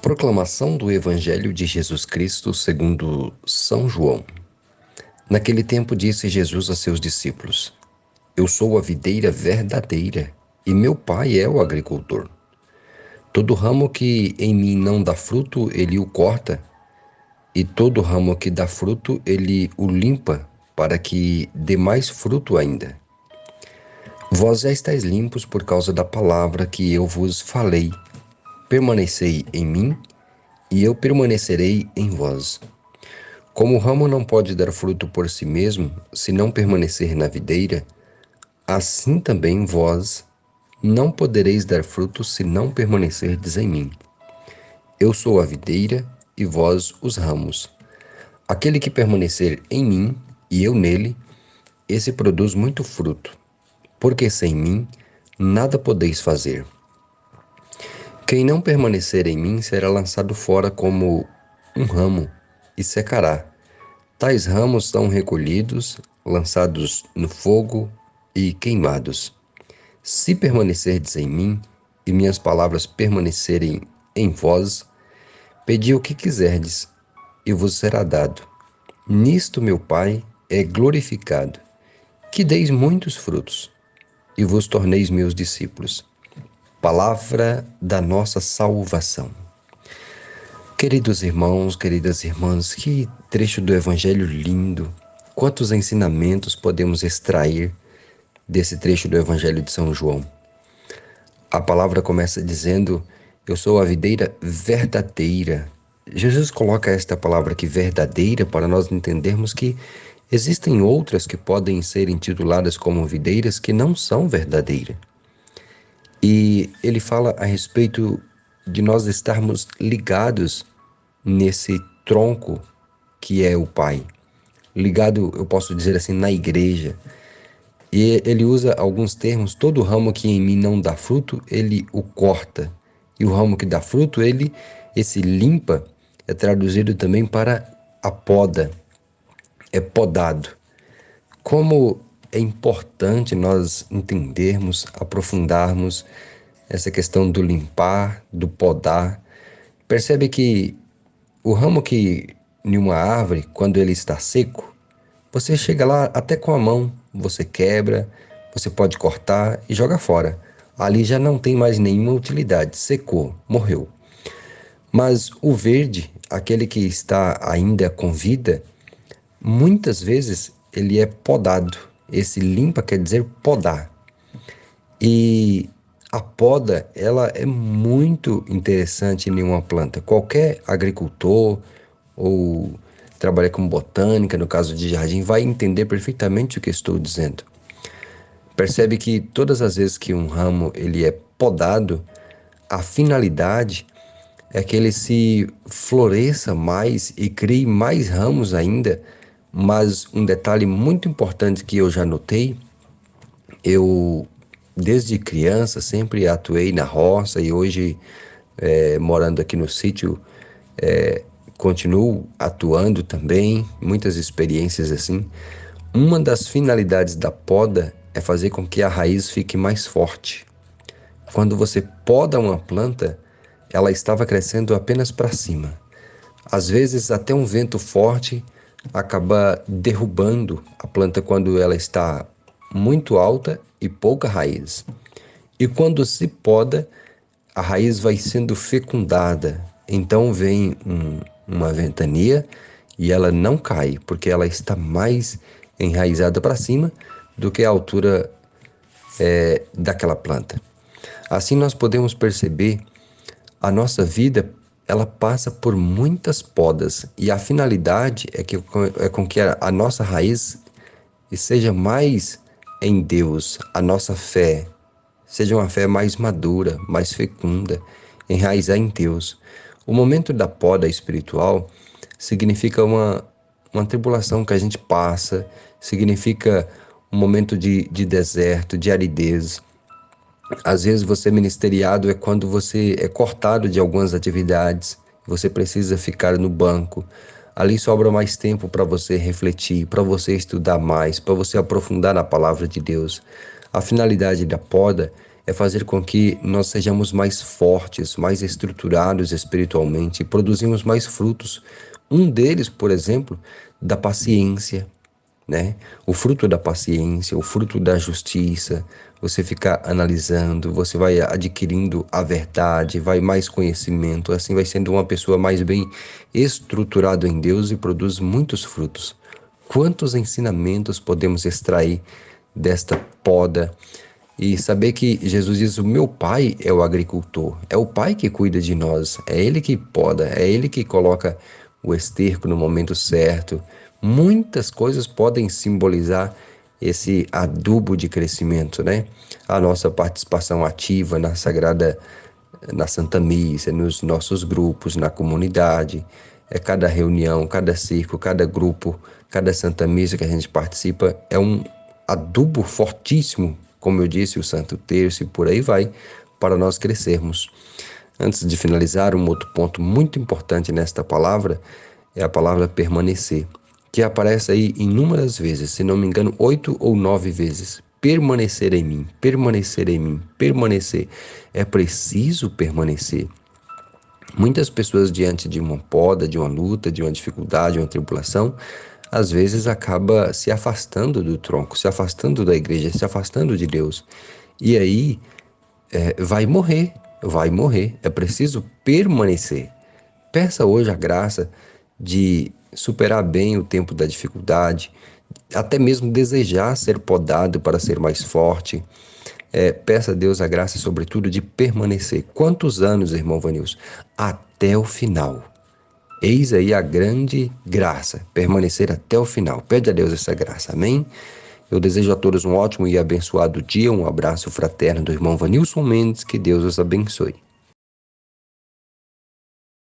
Proclamação do Evangelho de Jesus Cristo segundo São João. Naquele tempo disse Jesus a seus discípulos: Eu sou a videira verdadeira, e meu Pai é o agricultor. Todo ramo que em mim não dá fruto, ele o corta, e todo ramo que dá fruto, ele o limpa, para que dê mais fruto ainda. Vós já estáis limpos por causa da palavra que eu vos falei. Permanecei em mim, e eu permanecerei em vós. Como o ramo não pode dar fruto por si mesmo, se não permanecer na videira, assim também vós não podereis dar fruto se não permanecerdes em mim. Eu sou a videira e vós os ramos. Aquele que permanecer em mim e eu nele, esse produz muito fruto, porque sem mim nada podeis fazer. Quem não permanecer em mim será lançado fora como um ramo e secará. Tais ramos são recolhidos, lançados no fogo e queimados. Se permanecerdes em mim e minhas palavras permanecerem em vós, pedi o que quiserdes e vos será dado. Nisto meu Pai é glorificado, que deis muitos frutos e vos torneis meus discípulos. Palavra da nossa salvação. Queridos irmãos, queridas irmãs, que trecho do Evangelho lindo! Quantos ensinamentos podemos extrair desse trecho do Evangelho de São João? A palavra começa dizendo: Eu sou a videira verdadeira. Jesus coloca esta palavra aqui, verdadeira, para nós entendermos que existem outras que podem ser intituladas como videiras que não são verdadeiras. E ele fala a respeito de nós estarmos ligados nesse tronco que é o Pai. Ligado, eu posso dizer assim, na igreja. E ele usa alguns termos: todo ramo que em mim não dá fruto, ele o corta. E o ramo que dá fruto, esse limpa, é traduzido também para a poda, é podado. Como é importante nós entendermos, aprofundarmos essa questão do limpar, do podar. Percebe que o ramo que em uma árvore, quando ele está seco, você chega lá até com a mão, você quebra, você pode cortar e joga fora. Ali já não tem mais nenhuma utilidade, secou, morreu. Mas o verde, aquele que está ainda com vida, muitas vezes ele é podado. Esse limpa quer dizer podar. E a poda, ela é muito interessante em uma planta. Qualquer agricultor ou trabalha com botânica, no caso de jardim, vai entender perfeitamente o que estou dizendo. Percebe que todas as vezes que um ramo ele é podado, a finalidade é que ele se floresça mais e crie mais ramos ainda. Mas um detalhe muito importante que eu já notei, eu desde criança sempre atuei na roça e hoje, morando aqui no sítio, continuo atuando também, muitas experiências assim. Uma das finalidades da poda é fazer com que a raiz fique mais forte. Quando você poda uma planta, ela estava crescendo apenas para cima. Às vezes, até um vento forte acaba derrubando a planta quando ela está muito alta e pouca raiz. E quando se poda, a raiz vai sendo fecundada. Então vem uma ventania e ela não cai, porque ela está mais enraizada para cima do que a altura daquela planta. Assim nós podemos perceber a nossa vida, ela passa por muitas podas e a finalidade é com que a nossa raiz seja mais em Deus, a nossa fé seja uma fé mais madura, mais fecunda, enraizar em Deus. O momento da poda espiritual significa uma tribulação que a gente passa, significa um momento de deserto, de aridez. Às vezes você ministeriado é quando você é cortado de algumas atividades, você precisa ficar no banco. Ali sobra mais tempo para você refletir, para você estudar mais, para você aprofundar na palavra de Deus. A finalidade da poda é fazer com que nós sejamos mais fortes, mais estruturados espiritualmente e produzimos mais frutos. Um deles, por exemplo, da paciência, né? O fruto da paciência, o fruto da justiça, você fica analisando, você vai adquirindo a verdade, vai mais conhecimento, assim vai sendo uma pessoa mais bem estruturada em Deus e produz muitos frutos. Quantos ensinamentos podemos extrair desta poda e saber que Jesus diz: o meu pai é o agricultor, é o pai que cuida de nós, é ele que poda, é ele que coloca o esterco no momento certo. Muitas coisas podem simbolizar esse adubo de crescimento, né? A nossa participação ativa na Sagrada, na Santa Missa, nos nossos grupos, na comunidade, cada reunião, cada círculo, cada grupo, cada Santa Missa que a gente participa é um adubo fortíssimo, como eu disse, o Santo Terço e por aí vai, para nós crescermos. Antes de finalizar, um outro ponto muito importante nesta palavra é a palavra permanecer, que aparece aí inúmeras vezes, se não me engano, 8 ou 9 vezes. Permanecer em mim, permanecer em mim, permanecer. É preciso permanecer. Muitas pessoas, diante de uma poda, de uma luta, de uma dificuldade, de uma tribulação, às vezes acaba se afastando do tronco, se afastando da igreja, se afastando de Deus. E aí vai morrer, vai morrer. É preciso permanecer. Peça hoje a graça de superar bem o tempo da dificuldade, até mesmo desejar ser podado para ser mais forte. Peça a Deus a graça, sobretudo, de permanecer. Quantos anos, irmão Vanilson? Até o final. Eis aí a grande graça, permanecer até o final. Pede a Deus essa graça, amém? Eu desejo a todos um ótimo e abençoado dia, um abraço fraterno do irmão Vanilson Mendes, que Deus os abençoe.